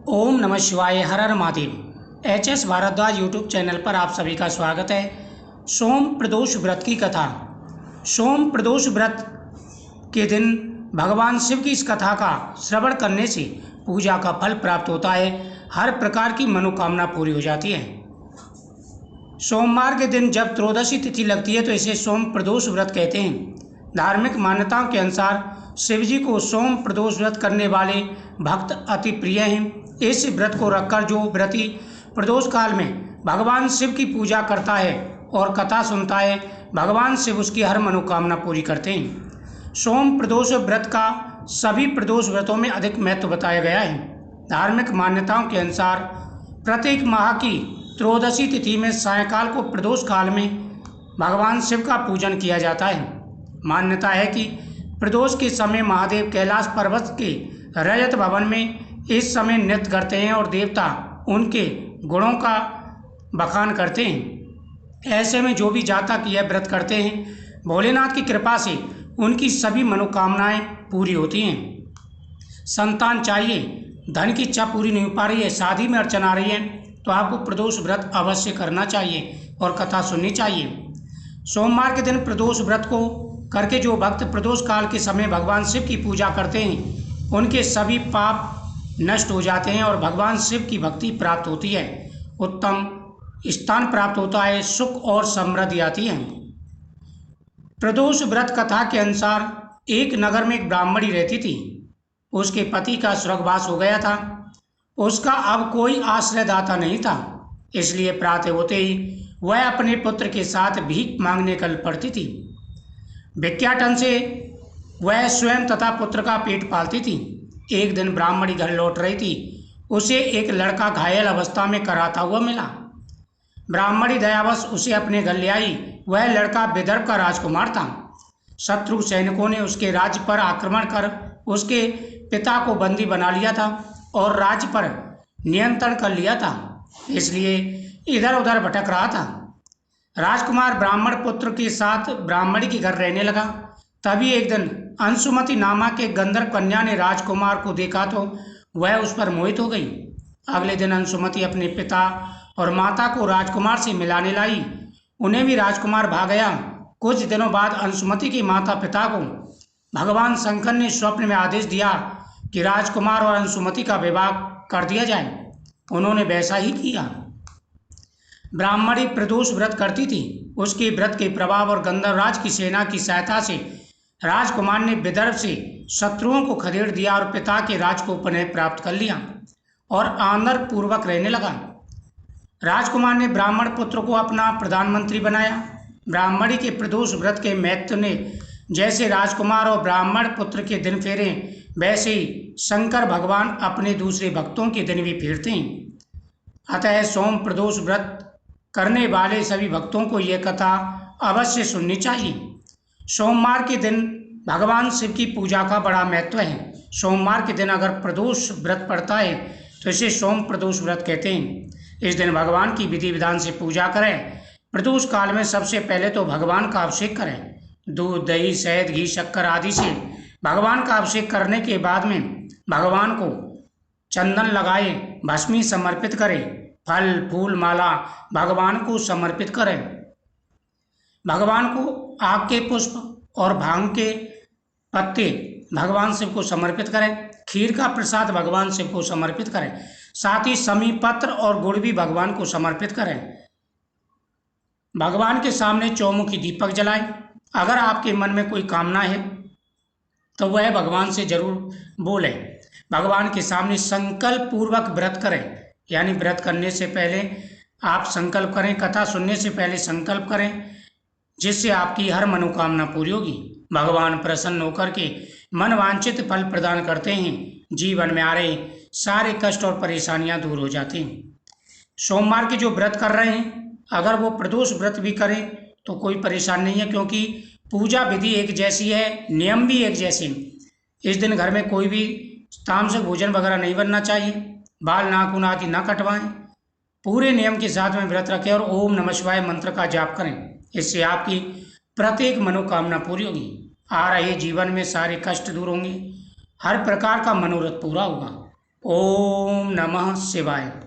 ओम नमः शिवाय। हर हर Mahadev. H S. Bharadwaj YouTube channel पर आप सभी का स्वागत है। सोम प्रदोष व्रत की कथा। सोम प्रदोष व्रत के दिन भगवान शिव की इस कथा का श्रवण करने से पूजा का फल प्राप्त होता है। हर प्रकार की मनोकामना पूरी हो जाती है। सोमवार के दिन जब त्रयोदशी तिथि लगती है तो इसे सोम प्रदोष व्रत कहते हैं। धार्मिक मान्यताओं के अनुसार शिव जी को सोम प्रदोष व्रत करने वाले भक्त अति प्रिय हैं। इस व्रत को रखकर जो व्रती प्रदोष काल में भगवान शिव की पूजा करता है और कथा सुनता है, भगवान शिव उसकी हर मनोकामना पूरी करते हैं। सोम प्रदोष व्रत का सभी प्रदोष व्रतों में अधिक महत्व बताया गया है। धार्मिक मान्यताओं के अनुसार प्रत्येक माह की त्रयोदशी तिथि में सायंकाल को प्रदोष काल में भगवान शिव का पूजन किया जाता है। मान्यता है कि प्रदोष के समय महादेव कैलाश पर्वत के रजत भवन में इस समय नृत्य करते हैं और देवता उनके गुणों का बखान करते हैं। ऐसे में जो भी जातक यह व्रत करते हैं, भोलेनाथ की कृपा से उनकी सभी मनोकामनाएं पूरी होती हैं। संतान चाहिए, धन की इच्छा पूरी नहीं हो पा रही है, शादी में अड़चन आ रही है, तो आपको प्रदोष व्रत अवश्य करना चाहिए और कथा सुननी चाहिए। सोमवार के दिन प्रदोष व्रत को करके जो भक्त प्रदोष काल के समय भगवान शिव की पूजा करते हैं, उनके सभी पाप नष्ट हो जाते हैं और भगवान शिव की भक्ति प्राप्त होती है। उत्तम स्थान प्राप्त होता है, सुख और समृद्धि आती है। प्रदोष व्रत कथा के अनुसार एक नगर में एक ब्राह्मणी रहती थी। उसके पति का स्वर्गवास हो गया था। उसका अब कोई आश्रयदाता नहीं था, इसलिए प्रातः होते ही वह अपने पुत्र के साथ भीख मांगने निकल पड़ती थी। भिक्षाटन से वह स्वयं तथा पुत्र का पेट पालती थी। एक दिन ब्राह्मणी घर लौट रही थी। उसे एक लड़का घायल अवस्था में कराता हुआ मिला। ब्राह्मणी दयावश उसे अपने घर ले आई। वह लड़का विदर्भ का राजकुमार था। शत्रु सैनिकों ने उसके राज्य पर आक्रमण कर उसके पिता को बंदी बना लिया था और राज्य पर नियंत्रण कर लिया था, इसलिए इधर उधर भटक रहा था। राजकुमार ब्राह्मण पुत्र के साथ ब्राह्मणी के घर रहने लगा। तभी एक दिन अंशुमति नामक एक गंधर्व कन्या ने राजकुमार को देखा तो वह उस पर मोहित हो गई। अगले दिन अंशुमति अपने पिता और माता को राजकुमार से मिलाने लाई। उन्हें भी राजकुमार भा गया। कुछ दिनों बाद अंशुमति के माता पिता को भगवान शंकर ने स्वप्न में आदेश दिया कि राजकुमार और अंशुमति का विवाह कर दिया जाए। उन्होंने वैसा ही किया। ब्राह्मणी प्रदोष व्रत करती थी। उसके व्रत के प्रभाव और गंधर्वराज की सेना की सहायता से राजकुमार ने विदर्भ से शत्रुओं को खदेड़ दिया और पिता के राज को पुनः प्राप्त कर लिया और आदर पूर्वक रहने लगा। राजकुमार ने ब्राह्मण पुत्र को अपना प्रधानमंत्री बनाया। ब्राह्मणी के प्रदोष व्रत के महत्व ने जैसे राजकुमार और ब्राह्मण पुत्र के दिन फेरे, वैसे ही शंकर भगवान अपने दूसरे भक्तों के दिन भी फेरते हैं। अतः सोम प्रदोष व्रत करने वाले सभी भक्तों को यह कथा अवश्य सुननी चाहिए। सोमवार के दिन भगवान शिव की पूजा का बड़ा महत्व है। सोमवार के दिन अगर प्रदोष व्रत पड़ता है तो इसे सोम प्रदोष व्रत कहते हैं। इस दिन भगवान की विधि विधान से पूजा करें। प्रदोष काल में सबसे पहले तो भगवान का अभिषेक करें। दूध, दही, शहद, घी, शक्कर आदि से भगवान का अभिषेक करने के बाद में भगवान को चंदन लगाए, भस्मी समर्पित करें, फल फूल माला भगवान को समर्पित करें। भगवान को आग के पुष्प और भांग के पत्ते भगवान शिव को समर्पित करें। खीर का प्रसाद भगवान शिव को समर्पित करें। साथ ही समी पत्र और गुड़ भी भगवान को समर्पित करें। भगवान के सामने चौमुखी दीपक जलाएं। अगर आपके मन में कोई कामना है तो वह भगवान से जरूर बोले। भगवान के सामने संकल्प पूर्वक व्रत करें, यानी व्रत करने से पहले आप संकल्प करें, कथा सुनने से पहले संकल्प करें, जिससे आपकी हर मनोकामना पूरी होगी। भगवान प्रसन्न होकर के मन वांछित फल प्रदान करते हैं। जीवन में आ रहे सारे कष्ट और परेशानियां दूर हो जाती हैं। सोमवार के जो व्रत कर रहे हैं, अगर वो प्रदोष व्रत भी करें तो कोई परेशानी नहीं है, क्योंकि पूजा विधि एक जैसी है, नियम भी एक जैसे हैं। इस दिन घर में कोई भी तामसिक भोजन वगैरह नहीं बनना चाहिए। बाल नाखून आदि न कटवाएं। पूरे नियम के साथ में व्रत रखें और ओम नमः शिवाय मंत्र का जाप करें। इससे आपकी प्रत्येक मनोकामना पूरी होगी। आ रहे जीवन में सारे कष्ट दूर होंगे। हर प्रकार का मनोरथ पूरा होगा। ओम नमः शिवाय।